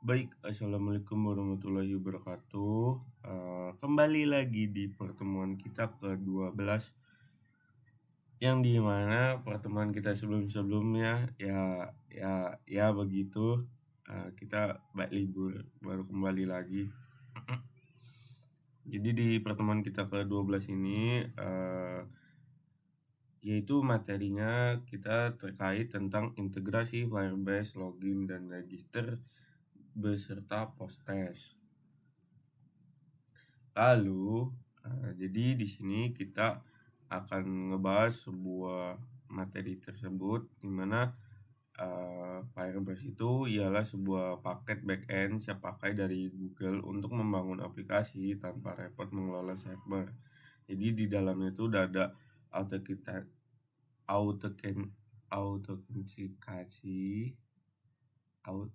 Baik, assalamualaikum warahmatullahi wabarakatuh. Kembali lagi di pertemuan kita ke-12 yang dimana pertemuan kita sebelumnya ya begitu. Kita baik libur baru kembali lagi. Jadi di pertemuan kita ke-12 ini yaitu materinya kita terkait tentang integrasi Firebase, login dan register beserta post-test. Lalu, jadi di sini kita akan ngebahas sebuah materi tersebut di mana Firebase itu ialah sebuah paket backend siap pakai dari Google untuk membangun aplikasi tanpa repot mengelola server. Jadi di dalamnya itu udah ada autentikasi, out,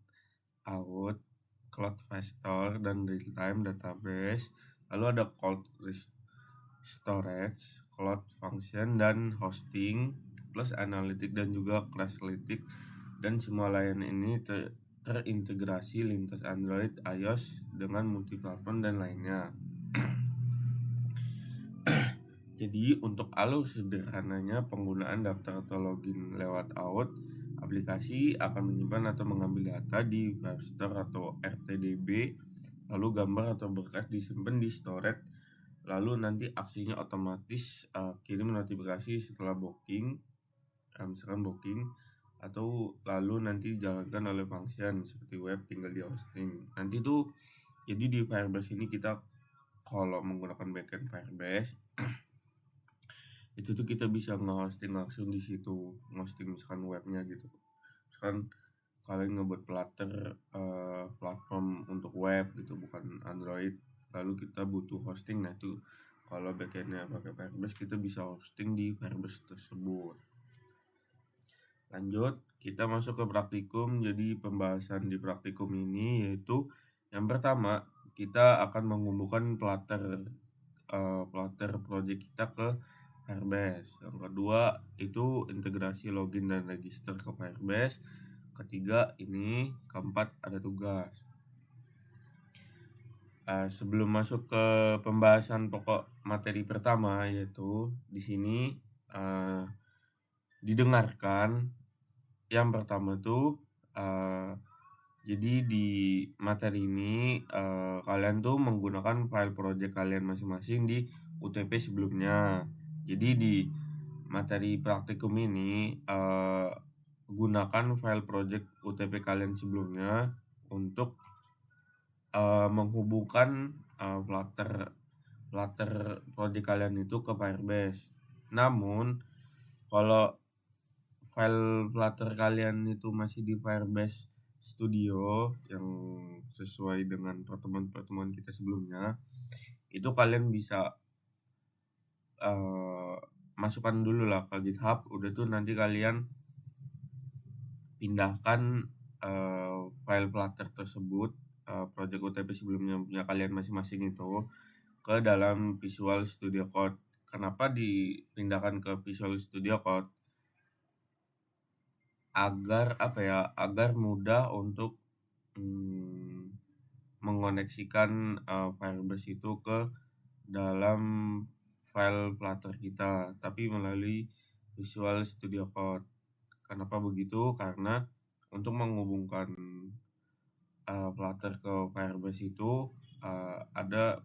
cloud store dan real time database. Lalu ada cold storage, cloud function dan hosting, plus analytic dan juga crashlytic, dan semua layanan ini terintegrasi lintas Android, iOS dengan multiplatform dan lainnya. Jadi untuk alur sederhananya penggunaan daftar atau login lewat out, aplikasi akan menyimpan atau mengambil data di web store atau RTDB, lalu gambar atau berkas disimpan di storage, lalu nanti aksinya otomatis kirim notifikasi setelah booking, misalkan booking, atau lalu nanti dijalankan oleh function seperti web tinggal di hosting. Nanti tuh jadi di Firebase ini kita kalau menggunakan backend Firebase itu tuh kita bisa nge-hosting langsung di situ, nge-hosting misalkan webnya gitu. Misalkan kalian ngebuat platform untuk web gitu, bukan Android, lalu kita butuh hosting, nah itu kalau backendnya pakai Firebase kita bisa hosting di Firebase tersebut. Lanjut, kita masuk ke praktikum. Jadi pembahasan di praktikum ini yaitu yang pertama kita akan mengumpulkan Flutter project kita ke Firebase. Yang kedua itu integrasi login dan register ke Firebase. Ketiga ini, keempat ada tugas. Sebelum masuk ke pembahasan pokok materi pertama, yaitu di sini didengarkan. Yang pertama tuh jadi di materi ini kalian tuh menggunakan file project kalian masing-masing di UTP sebelumnya. Jadi di materi praktikum ini gunakan file project UTP kalian sebelumnya untuk menghubungkan Flutter project kalian itu ke Firebase. Namun kalau file Flutter kalian itu masih di Firebase Studio yang sesuai dengan pertemuan-pertemuan kita sebelumnya, itu kalian bisa masukkan dulu lah ke GitHub. Udah tuh nanti kalian pindahkan file Flutter tersebut, project UTP sebelumnya punya kalian masing-masing itu ke dalam Visual Studio Code. Kenapa dipindahkan ke Visual Studio Code? Agar mudah untuk mengoneksikan Firebase itu ke dalam file Flutter kita, tapi melalui Visual Studio Code. Kenapa begitu? Karena untuk menghubungkan Flutter ke Firebase itu ada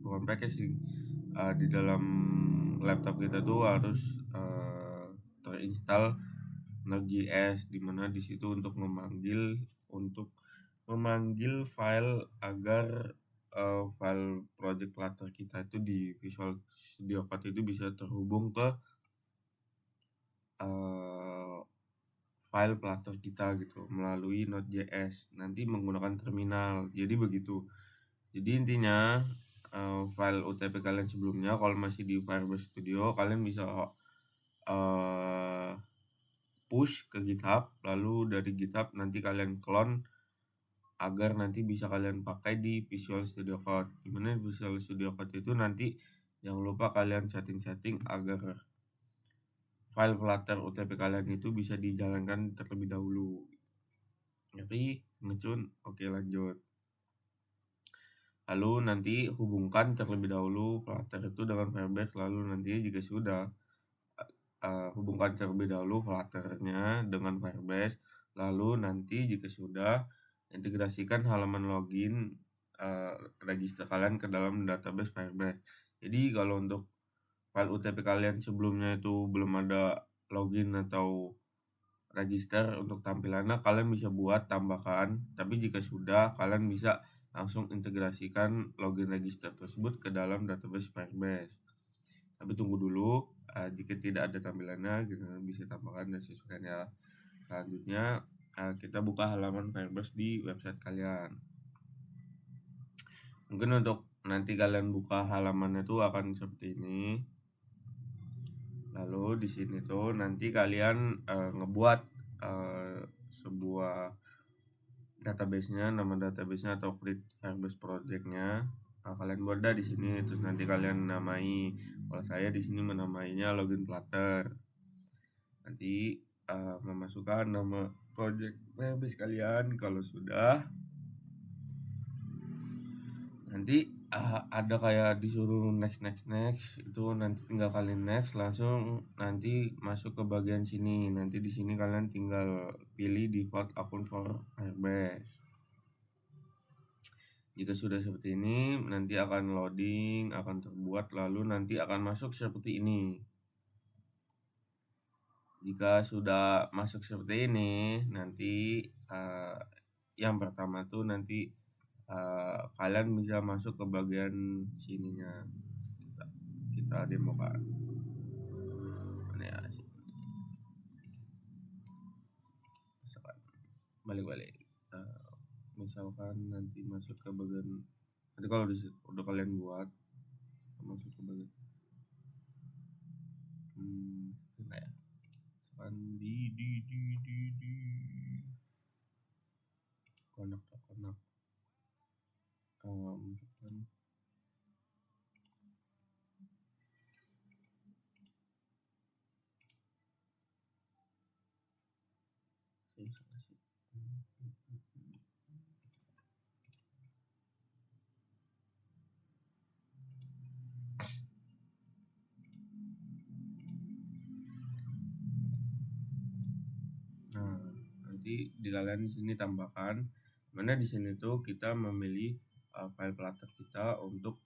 bukan package sih, di dalam laptop kita tuh harus terinstall Node.js, dimana di situ untuk memanggil file agar file project Flutter kita itu di Visual Studio Code itu bisa terhubung ke file Flutter kita gitu melalui Node.js, nanti menggunakan terminal. Jadi begitu. Jadi intinya file UTP kalian sebelumnya kalau masih di Firebase Studio, kalian bisa push ke GitHub, lalu dari GitHub nanti kalian clone agar nanti bisa kalian pakai di Visual Studio Code. Dimana Visual Studio Code itu nanti jangan lupa kalian setting agar file Flutter UTP kalian itu bisa dijalankan terlebih dahulu. Ngerti? Ngecun? Oke, lanjut. Lalu nanti hubungkan terlebih dahulu Flutter itu dengan Firebase, lalu nanti jika sudah hubungkan terlebih dahulu Flutter-nya dengan Firebase, lalu nanti jika sudah integrasikan halaman login register kalian ke dalam database Firebase. Jadi kalau untuk file UTP kalian sebelumnya itu belum ada login atau register untuk tampilannya, kalian bisa buat tambahkan, tapi jika sudah kalian bisa langsung integrasikan login register tersebut ke dalam database Firebase. Tapi tunggu dulu, jika tidak ada tampilannya kita bisa tambahkan dan sesuaikan ya. Selanjutnya kita buka halaman Firebase di website kalian. Mungkin untuk nanti kalian buka halamannya itu akan seperti ini. Lalu di sini tuh nanti kalian ngebuat sebuah database-nya, nama database-nya atau create Firebase project-nya. Kalian buat dah di sini, terus nanti kalian namai. Kalau saya di sini menamainya login Flutter. Nanti memasukkan nama project Firebase kalian. Kalau sudah, nanti ada kayak disuruh next itu nanti tinggal kalian next, langsung nanti masuk ke bagian sini. Nanti di sini kalian tinggal pilih default akun for Firebase. Jika sudah seperti ini, nanti akan loading, akan terbuat, lalu nanti akan masuk seperti ini. Jika sudah masuk seperti ini, nanti yang pertama tuh nanti kalian bisa masuk ke bagian sininya. Kita demokan. Ini ya, misalkan balik-balik. Misalkan nanti masuk ke bagian, nanti kalau udah kalian buat masuk ke bagian nah ya, misalkan di konak misalkan saya bisa kasih nanti di kalian di sini tambahkan, mana di sini tuh kita memilih file Flutter kita untuk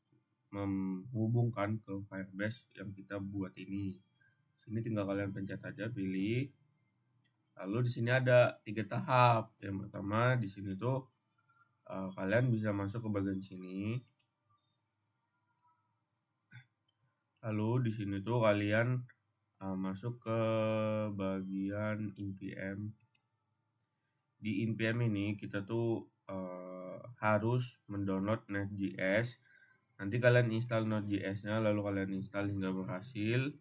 menghubungkan ke Firebase yang kita buat ini. Sini tinggal kalian pencet aja, pilih. Lalu di sini ada 3 tahap. Yang pertama di sini tuh kalian bisa masuk ke bagian sini. Lalu di sini tuh kalian masuk ke bagian npm. Di npm ini kita tuh harus mendownload Node.js. Nanti kalian install Node.js-nya, lalu kalian install hingga berhasil.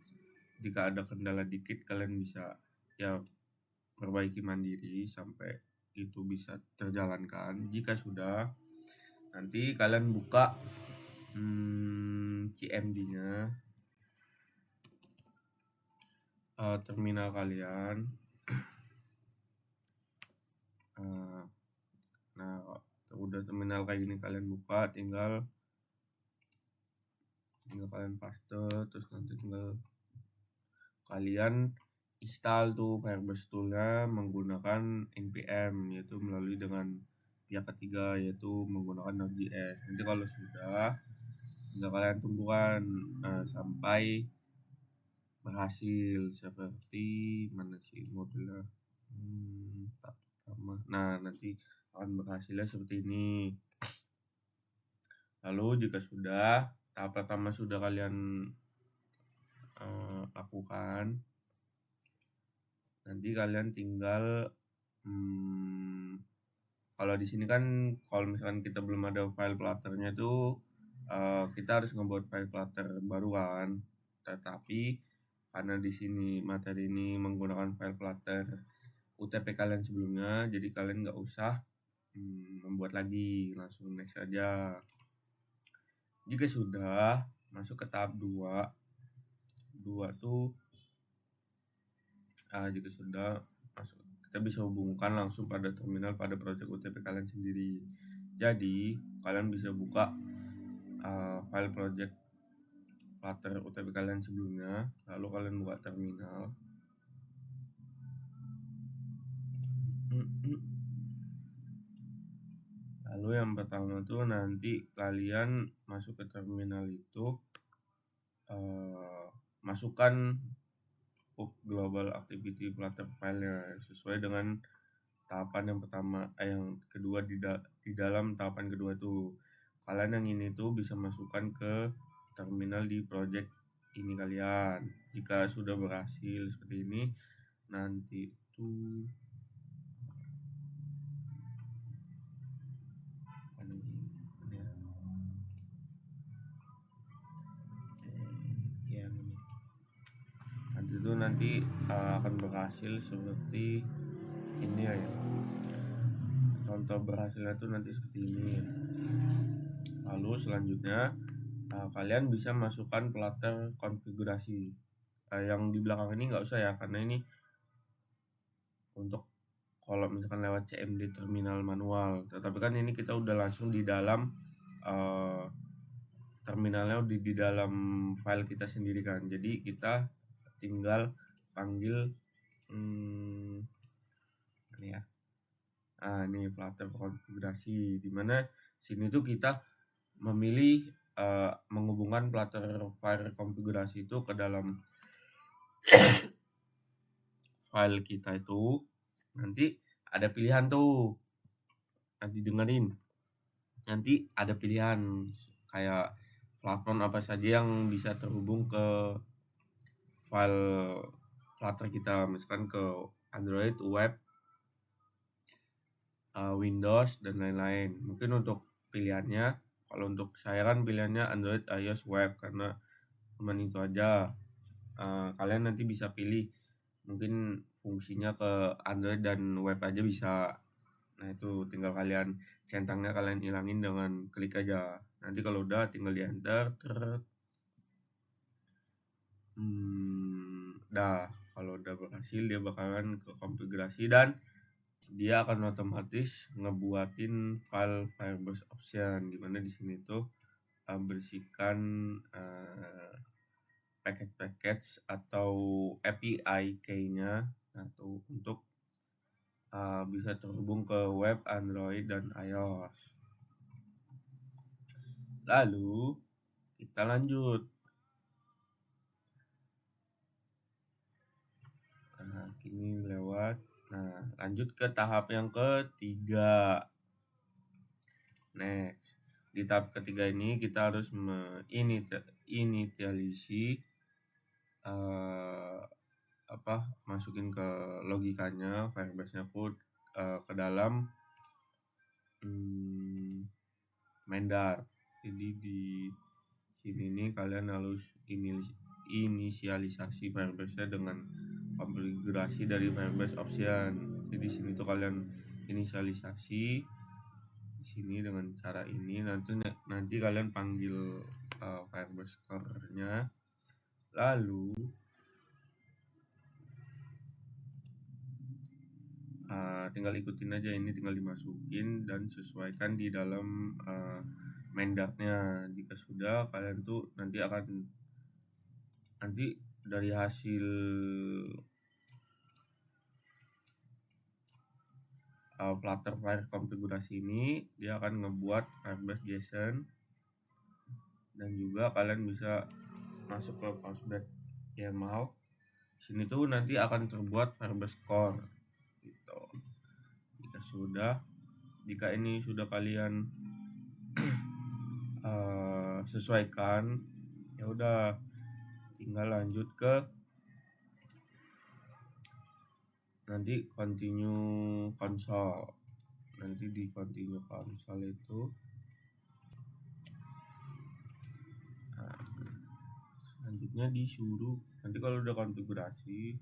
Jika ada kendala dikit, kalian bisa ya perbaiki mandiri sampai itu bisa terjalankan. Jika sudah, nanti kalian buka CMD-nya, terminal kalian. Nah, udah terminal kayak gini kalian buka, tinggal kalian paste, terus nanti tinggal kalian install tuh Firebase tool-nya menggunakan npm, yaitu melalui dengan pihak ketiga, yaitu menggunakan Node.js. Nanti kalau sudah, tinggal kalian tunggukan sampai berhasil. Seperti mana sih modelnya, tahap pertama. Nah, nanti akan berhasilnya seperti ini. Lalu jika sudah tahap pertama sudah kalian lakukan, nanti kalian tinggal kalau di sini kan kalau misalkan kita belum ada file Flutter-nya tuh kita harus ngebuat file Flutter baru kan. Tetapi karena di sini materi ini menggunakan file Flutter UTP kalian sebelumnya, jadi kalian nggak usah membuat lagi, langsung next aja. Jika sudah masuk ke tahap 2 tuh jika sudah masuk ke kita bisa hubungkan langsung pada terminal pada project UTP kalian sendiri. Jadi kalian bisa buka file project Flutter UTP kalian sebelumnya, lalu kalian buka terminal. Lalu yang pertama tuh nanti kalian masuk ke terminal itu, masukkan global activity Flutter file-nya sesuai dengan tahapan yang pertama, yang kedua di dalam tahapan kedua itu kalian yang ini tuh bisa masukkan ke terminal di project ini kalian. Jika sudah berhasil seperti ini, nanti tuh nanti akan berhasil seperti ini ya. Contoh berhasilnya tuh nanti seperti ini. Lalu selanjutnya kalian bisa masukkan Flutter konfigurasi. Yang di belakang ini nggak usah ya, karena ini untuk kalau misalkan lewat CMD terminal manual. Tetapi kan ini kita udah langsung di dalam terminalnya di dalam file kita sendiri kan. Jadi kita tinggal panggil ini ya. Ini Flutter konfigurasi, dimana sini tuh kita memilih menghubungkan Flutter file konfigurasi itu ke dalam file kita itu. Nanti ada pilihan tuh, nanti dengerin, nanti ada pilihan kayak platform apa saja yang bisa terhubung ke file Flutter kita, misalkan ke Android, web, Windows dan lain-lain. Mungkin untuk pilihannya, kalau untuk saya kan pilihannya Android, iOS, web, karena cuman itu aja. Kalian nanti bisa pilih mungkin fungsinya ke Android dan web aja bisa. Nah itu tinggal kalian centangnya kalian hilangin dengan klik aja. Nanti kalau udah tinggal di enter. Kalau udah berhasil dia bakalan ke konfigurasi dan dia akan otomatis ngebuatin file Firebase option, dimana di sini tuh bersihkan package atau API key-nya untuk bisa terhubung ke web, Android dan iOS. Lalu kita lanjut. Kini lewat. Lanjut ke tahap yang ketiga. Next. Di tahap ketiga ini kita harus menginisialisasi masukin ke logikanya Firebase-nya code ke dalam Mendar. Jadi di sini nih kalian harus inisialisasi Firebase-nya dengan konfigurasi dari Firebase option. Jadi sini tuh kalian inisialisasi di sini dengan cara ini. Nanti kalian panggil Firebase core-nya, lalu tinggal ikutin aja, ini tinggal dimasukin dan sesuaikan di dalam Mendarnya. Jika sudah, kalian tuh nanti dari hasil Flutter file konfigurasi ini dia akan ngebuat Firebase JSON, dan juga kalian bisa masuk ke Postgres.yaml. Sini tuh nanti akan terbuat Firebase core gitu. Jika ini sudah kalian sesuaikan, ya udah tinggal lanjut ke nanti continue console. Nanti di continue console itu selanjutnya disuruh, nanti kalau udah konfigurasi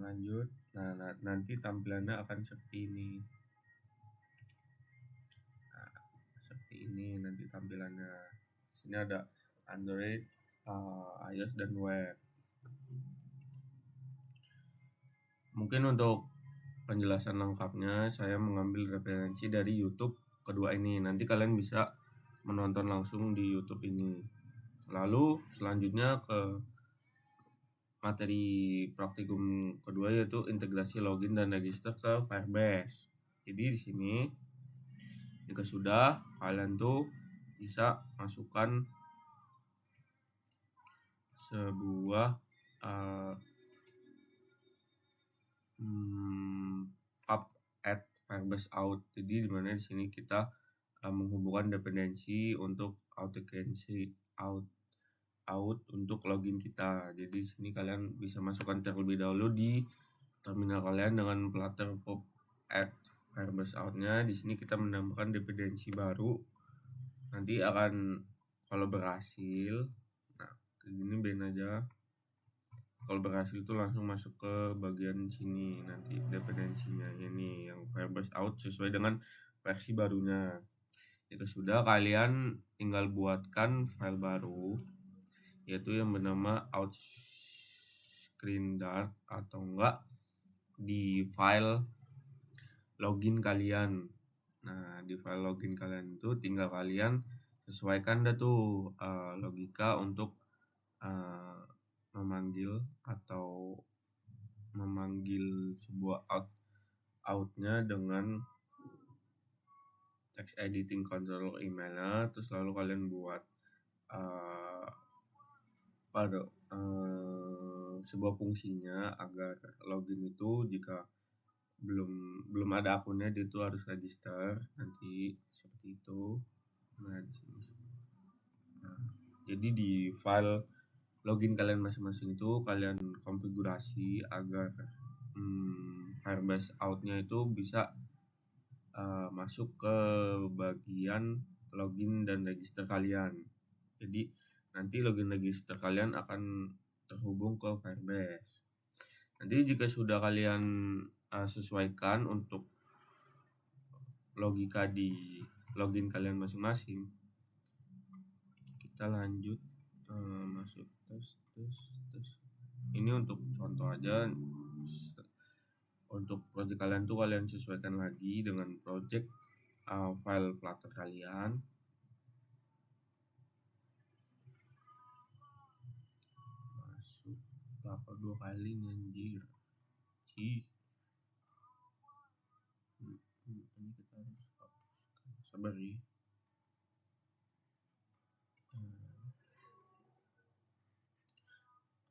lanjut. Nanti tampilannya akan seperti ini. Seperti ini nanti tampilannya. Sini ada Android, iOS dan web. Mungkin untuk penjelasan lengkapnya saya mengambil referensi dari YouTube kedua ini. Nanti kalian bisa menonton langsung di YouTube ini. Lalu selanjutnya ke materi praktikum kedua yaitu integrasi login dan register ke Firebase. Jadi di sini jika sudah kalian tuh bisa masukkan sebuah pub add Firebase out. Jadi dimana di sini kita menghubungkan dependensi untuk authentication out untuk login kita. Jadi di sini kalian bisa masukkan terlebih dahulu di terminal kalian dengan flutter pub add Firebase out-nya. Di sini kita menambahkan dependensi baru. Nanti akan kalau berhasil, nah kayak gini ben aja. Kalau berhasil itu langsung masuk ke bagian sini nanti dependensinya ini yang Firebase out sesuai dengan versi barunya. Itu sudah kalian tinggal buatkan file baru yaitu yang bernama out screen dart atau enggak di file login kalian. Nah di file login kalian itu tinggal kalian sesuaikan dah tuh logika untuk memanggil sebuah outnya dengan text editing control emailnya, terus lalu kalian buat sebuah fungsinya agar login itu jika belum ada akunnya dia itu harus register nanti seperti itu. Nah di sini. Jadi di file login kalian masing-masing itu kalian konfigurasi agar Firebase out-nya itu bisa masuk ke bagian login dan register kalian. Jadi nanti login register kalian akan terhubung ke Firebase. Nanti jika sudah kalian sesuaikan untuk logika di login kalian masing-masing, kita lanjut masuk tes. Ini untuk contoh aja. Untuk project kalian tuh kalian sesuaikan lagi dengan project file Flutter kalian. Masuk level 2 kali nih anjir. Ini kita harus hapuskan. Sabar ya.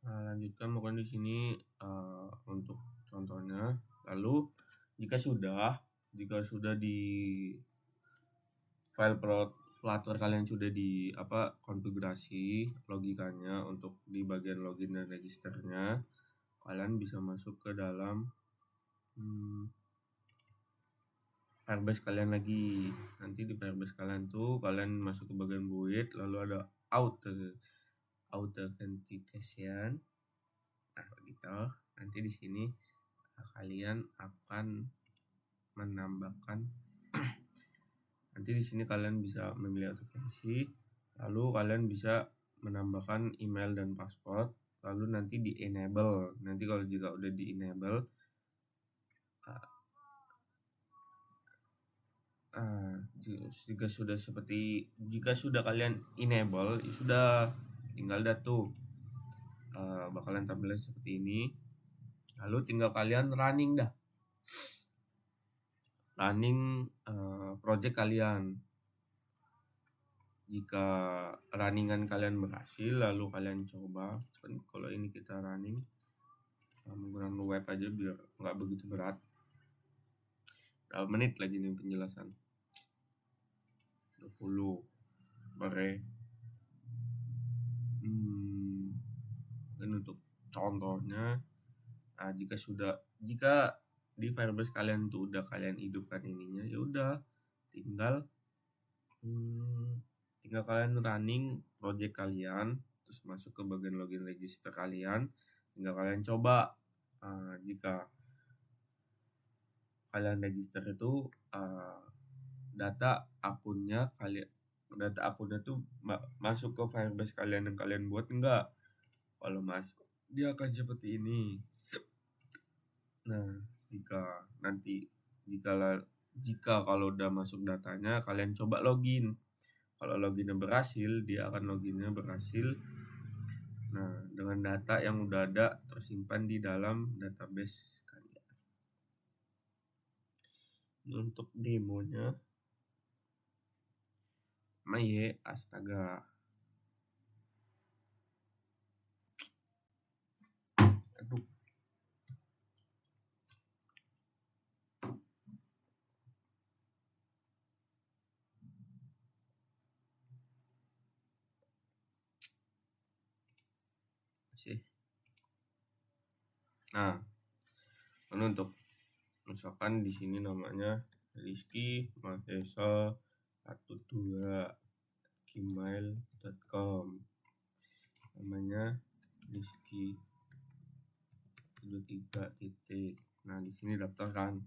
Lanjutkan mungkin di sini untuk contohnya. Lalu jika sudah di file Flutter kalian sudah di konfigurasi logikanya untuk di bagian login dan registernya, kalian bisa masuk ke dalam Firebase kalian lagi. Nanti di Firebase kalian tuh kalian masuk ke bagian build, lalu ada authentication. Nah begitu. Nanti di sini kalian akan menambahkan nanti di sini kalian bisa memilih authentication, lalu kalian bisa menambahkan email dan password, lalu nanti di enable. Nanti kalau jika udah di enable jika sudah kalian enable sudah tinggal tuh bakalan tampilnya seperti ini. Lalu tinggal kalian running project kalian. Jika runningan kalian berhasil, lalu kalian coba. Kalau ini kita running menggunakan web aja biar nggak begitu berat. Berapa menit lagi nih penjelasan? 20 bare. Dan untuk contohnya, jika di Firebase kalian tuh udah kalian hidupkan ininya, ya udah tinggal kalian running project kalian, terus masuk ke bagian login register kalian, tinggal kalian coba. Jika kalian register itu data akunnya tuh masuk ke Firebase kalian yang kalian buat enggak. Kalau masuk dia akan seperti ini. Nah, jika kalau udah masuk datanya, kalian coba login. Kalau loginnya berhasil, dia akan loginnya berhasil. Nah, dengan data yang udah ada tersimpan di dalam database kalian. Ini untuk demonya. Astaga. Aduh. Nah, ini untuk misalkan di sini namanya Rizky Mahesa 12 gmail.com, namanya Rizky 23 titik. Nah, di sini daftarkan.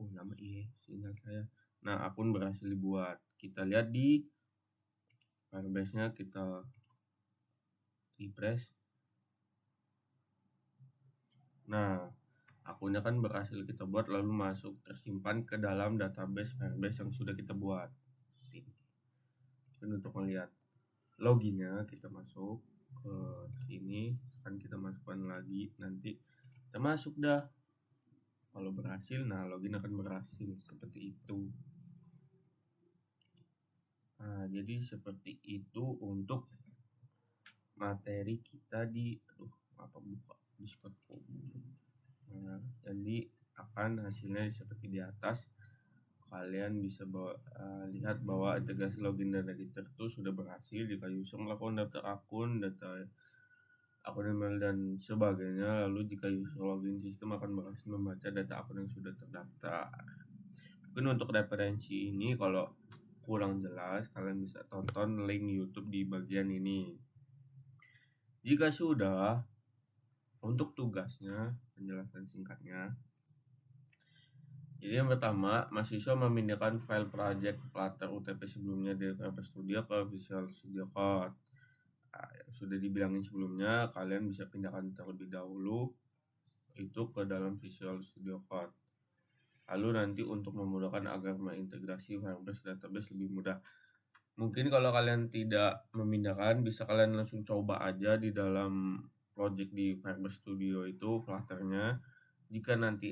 Oh, nama sinyal saya. Nah, akun berhasil dibuat. Kita lihat di Firebase-nya, kita refresh. Nah, akunnya kan berhasil kita buat lalu masuk tersimpan ke dalam database Firebase yang sudah kita buat. Dan untuk melihat loginnya, kita masuk ke sini, kan kita masukkan lagi, nanti kita masuk dah. Kalau berhasil, nah login akan berhasil seperti itu. Nah, jadi seperti itu untuk materi kita di buka Discord. Nah, jadi akan hasilnya seperti di atas. Kalian bisa lihat bahwa integrasi login dan register itu sudah berhasil jika user melakukan daftar akun, data akun email dan sebagainya. Lalu jika user login, sistem akan berhasil membaca data akun yang sudah terdaftar. Mungkin untuk referensi ini kalau kurang jelas, kalian bisa tonton link YouTube di bagian ini. Jika sudah, untuk tugasnya, penjelasan singkatnya. Jadi yang pertama, mahasiswa memindahkan file project Flutter UTP sebelumnya dari Firebase Studio ke Visual Studio Code. Nah, yang sudah dibilangin sebelumnya, kalian bisa pindahkan terlebih dahulu itu ke dalam Visual Studio Code. Lalu nanti untuk memudahkan agar mengintegrasi Firebase database lebih mudah. Mungkin kalau kalian tidak memindahkan, bisa kalian langsung coba aja di dalam project di Firebase Studio itu Flutternya. Jika nanti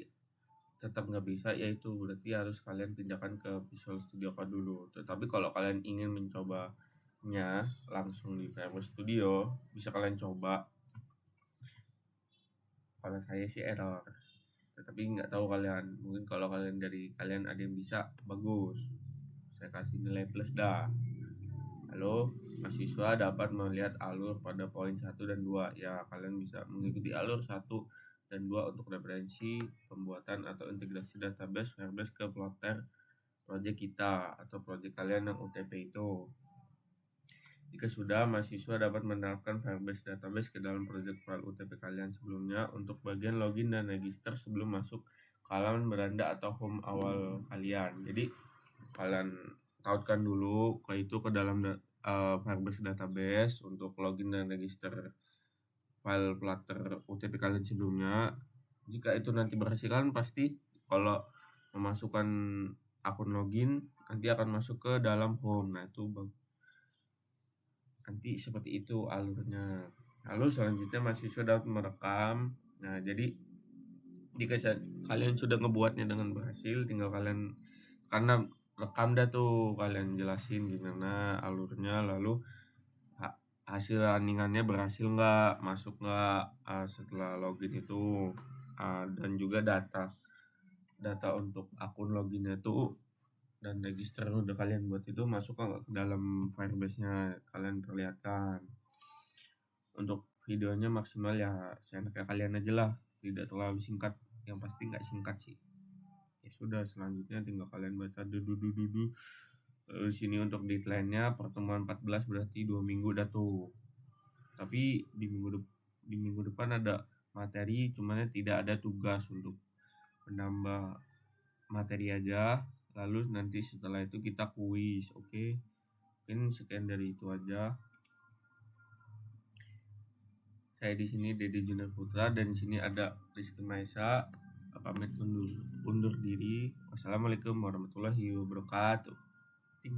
tetap nggak bisa, yaitu berarti harus kalian pindahkan ke Visual Studio Code dulu. Tetapi kalau kalian ingin mencobanya langsung di Firebase Studio, bisa kalian coba. Kalau saya sih error, tetapi nggak tahu kalian. Mungkin kalau kalian ada yang bisa, bagus, saya kasih nilai plus dah. Lalu mahasiswa dapat melihat alur pada poin 1 dan 2. Ya, kalian bisa mengikuti alur 1 dan 2 untuk referensi pembuatan atau integrasi database Firebase ke Flutter project kita atau project kalian yang UTP itu. Jika sudah, mahasiswa dapat menerapkan Firebase database ke dalam project file UTP kalian sebelumnya untuk bagian login dan register sebelum masuk ke halaman beranda atau home awal kalian. Jadi kalian tautkan dulu ke dalam Firebase database untuk login dan register file Flutter UTP kalian sebelumnya. Jika itu nanti berhasil, kan pasti kalau memasukkan akun login nanti akan masuk ke dalam home. Nah, itu nanti seperti itu alurnya. Lalu selanjutnya mahasiswa dapat merekam. Nah, jadi jika kalian sudah ngebuatnya dengan berhasil, tinggal kalian karena rekam dah tuh, kalian jelasin gimana alurnya, lalu hasil runningannya berhasil nggak, masuk nggak setelah login itu, dan juga data untuk akun loginnya tuh dan register udah kalian buat itu masuk nggak ke dalam Firebase-nya, kalian perlihatkan. Untuk videonya maksimal ya seenaknya kalian aja lah, tidak terlalu singkat, yang pasti nggak singkat sih. Ya sudah, selanjutnya tinggal kalian baca Lalu di sini untuk deadline-nya pertemuan 14, berarti 2 minggu dah tuh. Tapi di minggu depan ada materi, cuman tidak ada tugas untuk menambah materi aja. Lalu nanti setelah itu kita kuis. Oke. Mungkin sekian dari itu aja. Saya di sini Dedi Junar Putra dan di sini ada Rizky Maesa. Pamit undur diri. Wassalamualaikum warahmatullahi wabarakatuh. Ting.